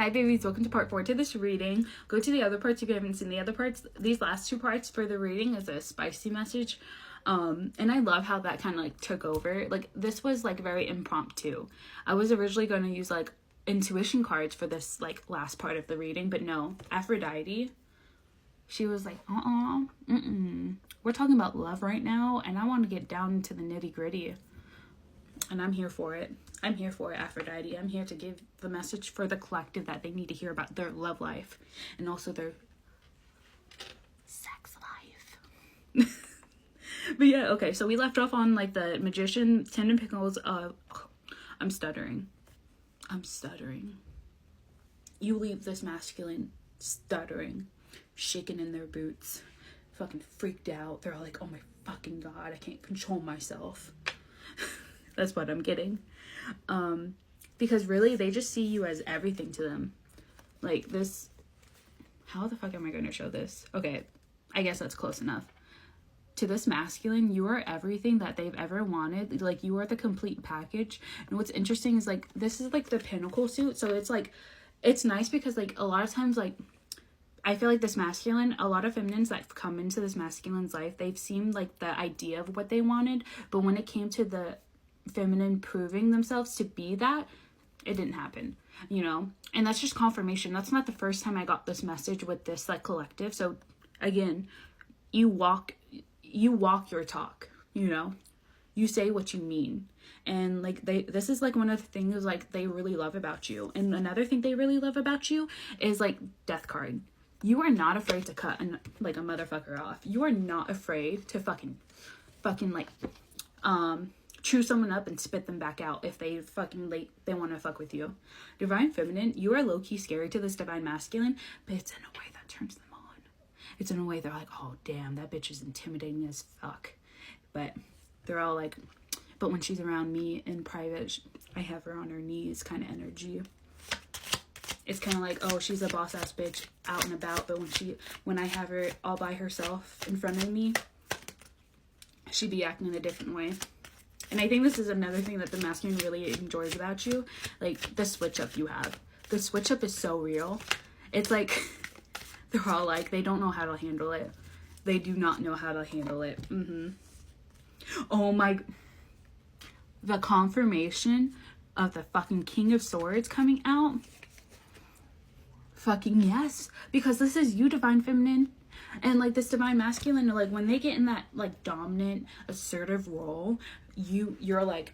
Hi babies, welcome to part 4 to this reading. Go to the other parts if you haven't seen the other parts. These last 2 parts for the reading is a spicy message. And I love how that kind of like took over. Like this was like very impromptu. I was originally going to use like intuition cards for this like last part of the reading, but no, Aphrodite, she was like, we're talking about love right now, and I want to get down into the nitty gritty. And I'm here for it. I'm here for it, Aphrodite. I'm here to give the message for the collective that they need to hear about their love life and also their sex life. But yeah, okay, so we left off on like the Magician, 10 of Pentacles. I'm stuttering. You leave this masculine stuttering, shaking in their boots, fucking freaked out. They're all like, oh my fucking god, I can't control myself. That's what I'm getting. Because really, they just see you as everything to them. Like this, how the fuck am I going to show this? Okay, I guess that's close enough. To this masculine, you are everything that they've ever wanted. Like, you are the complete package. And what's interesting is, like, this is, like, the pinnacle suit. So it's, like, it's nice because, like, a lot of times, like, I feel like this masculine, a lot of feminines that come into this masculine's life, they've seen, like, the idea of what they wanted. But when it came to the feminine proving themselves to be that, it didn't happen, you know? And that's just confirmation. That's not the first time I got this message with this, like, collective. So, again, you walk your talk, you know, you say what you mean. And like this is like one of the things like they really love about you. And another thing they really love about you is like Death card. You are not afraid to cut like a motherfucker off. You are not afraid to fucking like chew someone up and spit them back out if they they want to fuck with you. Divine Feminine, you are low-key scary to this Divine Masculine, but it's in a way that turns them. It's in a way they're like, oh, damn, that bitch is intimidating as fuck. But they're all like, but when she's around me in private, I have her on her knees kind of energy. It's kind of like, oh, she's a boss-ass bitch out and about. But when I have her all by herself in front of me, she'd be acting in a different way. And I think this is another thing that the masculine really enjoys about you. Like, the switch-up you have. The switch-up is so real. It's like... They're all like, they don't know how to handle it. They do not know how to handle it. Oh my... The confirmation of the fucking King of Swords coming out. Fucking yes. Because this is you, Divine Feminine. And like this Divine Masculine, like when they get in that like dominant, assertive role, you're like...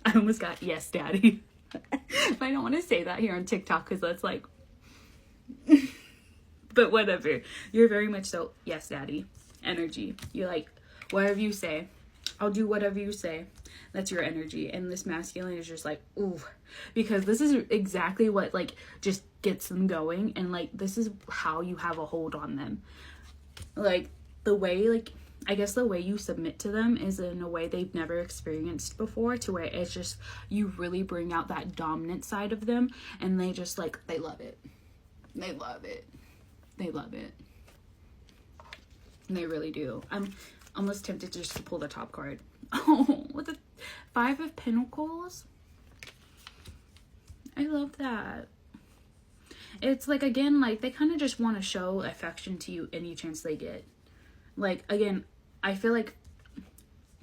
I almost got yes, daddy. But I don't want to say that here on TikTok because that's like... But whatever, you're very much so yes daddy energy. You're like, whatever you say, I'll do whatever you say. That's your energy. And this masculine is just like, ooh, because this is exactly what like just gets them going. And like this is how you have a hold on them. Like the way, like I guess the way you submit to them is in a way they've never experienced before, to where it's just you really bring out that dominant side of them, and they just like they love it. They love it. And they really do. I'm almost tempted just to pull the top card. Oh, with the 5 of Pentacles. I love that. It's like, again, like they kind of just want to show affection to you any chance they get. Like, again, I feel like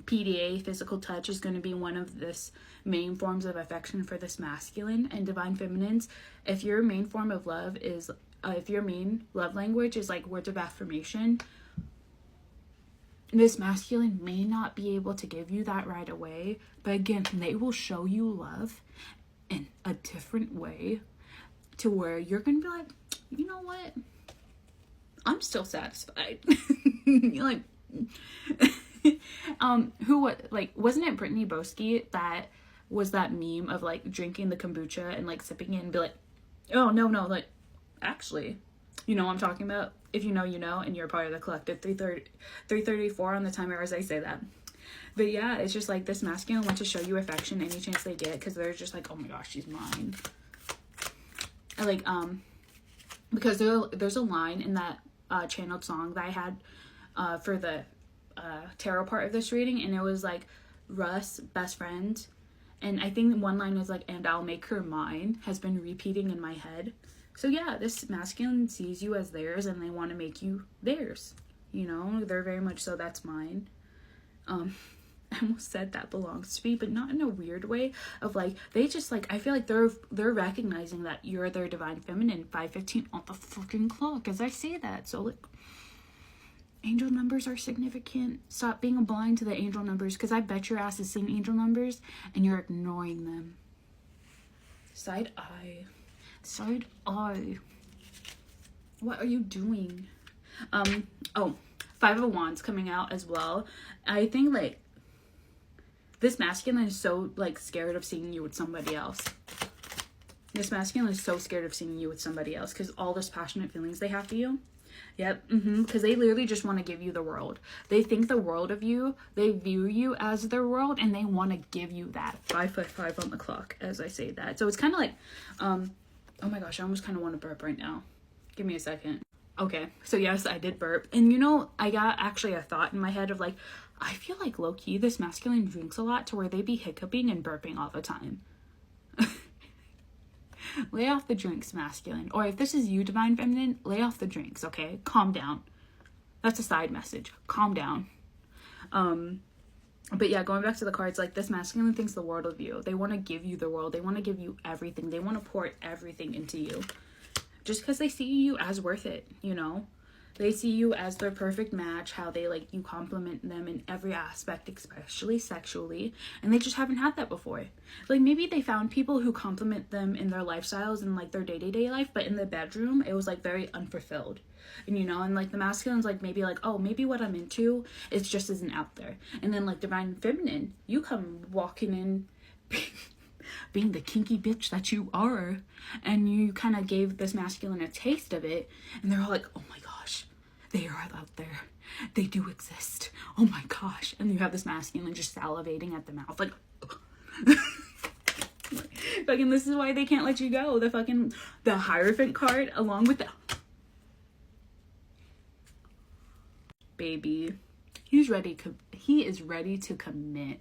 PDA, physical touch, is going to be one of this main forms of affection for this masculine. And Divine Feminines, if your main form of love is if your main love language is like words of affirmation, this masculine may not be able to give you that right away, but again, they will show you love in a different way to where you're gonna be like, you know what, I'm still satisfied. You're like wasn't it Brittany Boski that was that meme of like drinking the kombucha and like sipping it and be like, oh no, like actually, you know what I'm talking about. If you know, you know, and you're part of the collective. 334 on the timer as I say that. But yeah, it's just like this masculine wants to show you affection any chance they get, because they're just like, oh my gosh, she's mine. I like because there's a line in that channeled song that I had for the tarot part of this reading, and it was like Russ, best friend, And I think one line was like, and I'll make her mine, has been repeating in my head. So yeah, this masculine sees you as theirs and they want to make you theirs. You know, they're very much so, that's mine. I almost said that belongs to me, but not in a weird way of like, they just like, I feel like they're recognizing that you're their divine feminine. 5:15 on the fucking clock as I say that. So like, angel numbers are significant. Stop being blind to the angel numbers, because I bet your ass is seeing angel numbers and you're ignoring them. Side eye. What are you doing? Oh, Five of Wands coming out as well. I think like this masculine is so like scared of seeing you with somebody else. This masculine is so scared of seeing you with somebody else because all those passionate feelings they have for you. Yep. Because they literally just want to give you the world. They think the world of you. They view you as their world, and they want to give you that. 5:55 on the clock as I say that. So it's kind of like, oh my gosh, I almost kind of want to burp right now. Give me a second. Okay, so yes, I did burp. And you know, I got actually a thought in my head of like, I feel like low-key this masculine drinks a lot to where they be hiccuping and burping all the time. Lay off the drinks, masculine. Or if this is you, divine feminine, lay off the drinks, okay? Calm down. That's a side message. Calm down. But yeah, going back to the cards, like this masculine thinks the world of you. They want to give you the world. They want to give you everything. They want to pour everything into you. Just because they see you as worth it, you know? They see you as their perfect match, how they like you compliment them in every aspect, especially sexually, and they just haven't had that before. Like maybe they found people who compliment them in their lifestyles and like their day-to-day life, but in the bedroom it was like very unfulfilled. And you know, and like the masculine's like maybe like, oh, maybe what I'm into is just isn't out there. And then like divine feminine, you come walking in being the kinky bitch that you are, and you kind of gave this masculine a taste of it, and they're all like, oh my gosh, they are out there, they do exist, oh my gosh. And you have this masculine just salivating at the mouth like fucking, this is why they can't let you go. The Hierophant card along with the baby, he is ready to commit.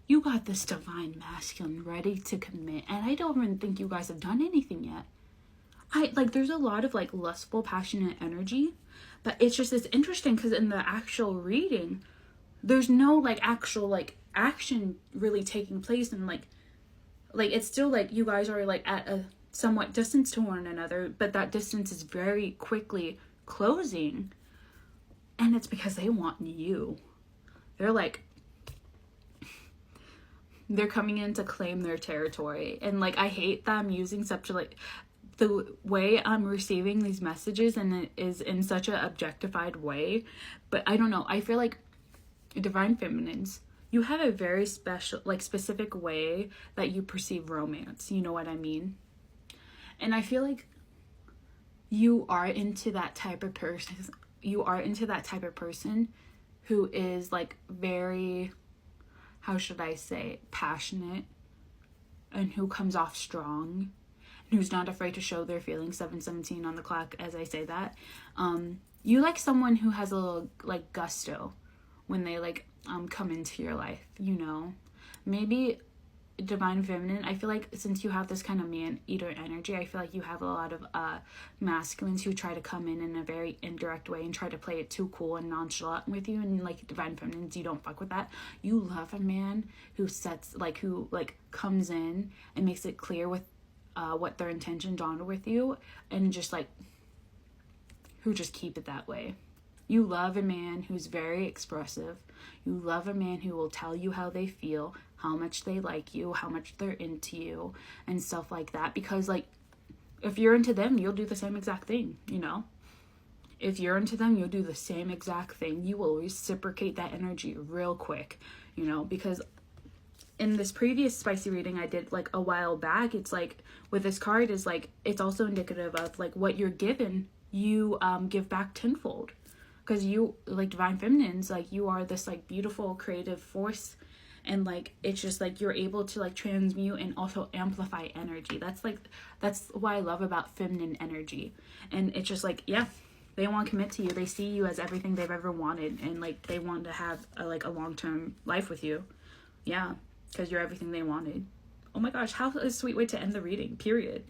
You got this divine masculine ready to commit, and I don't even think you guys have done anything yet. There's a lot of like lustful, passionate energy, but it's interesting because in the actual reading, there's no like actual like action really taking place, and like it's still like you guys are like at a somewhat distance to one another, but that distance is very quickly closing, and it's because they want you. They're coming in to claim their territory. And like I hate that I'm using such a like the way I'm receiving these messages, and it is in such a objectified way, but I don't know, I feel like divine feminines, you have a very special like specific way that you perceive romance, you know what I mean? And I feel like you are into that type of person who is like very, how should I say, passionate, and who comes off strong, and who's not afraid to show their feelings. 7:17 on the clock as I say that. You like someone who has a little like gusto when they like come into your life, you know? Maybe divine feminine, I feel like since you have this kind of man-eater energy, I feel like you have a lot of masculines who try to come in a very indirect way and try to play it too cool and nonchalant with you, and like divine feminines, you don't fuck with that. You love a man who comes in and makes it clear with what their intentions are with you, and just like who just keep it that way. You love a man who's very expressive. You love a man who will tell you how they feel, how much they like you, how much they're into you, and stuff like that. Because, like, if you're into them, you'll do the same exact thing, you know? If you're into them, you'll do the same exact thing. You will reciprocate that energy real quick, you know? Because in this previous spicy reading I did, like, a while back, it's like, with this card, is like, it's also indicative of, like, what you're given, you give back tenfold. Because you, like, divine feminines, like, you are this, like, beautiful creative force, and like it's just like you're able to like transmute and also amplify energy. That's what I love about feminine energy. And it's just like, yeah, they want to commit to you. They see you as everything they've ever wanted, and like they want to have a long-term life with you. Yeah. because you're everything they wanted. Oh my gosh, how a sweet way to end the reading, period.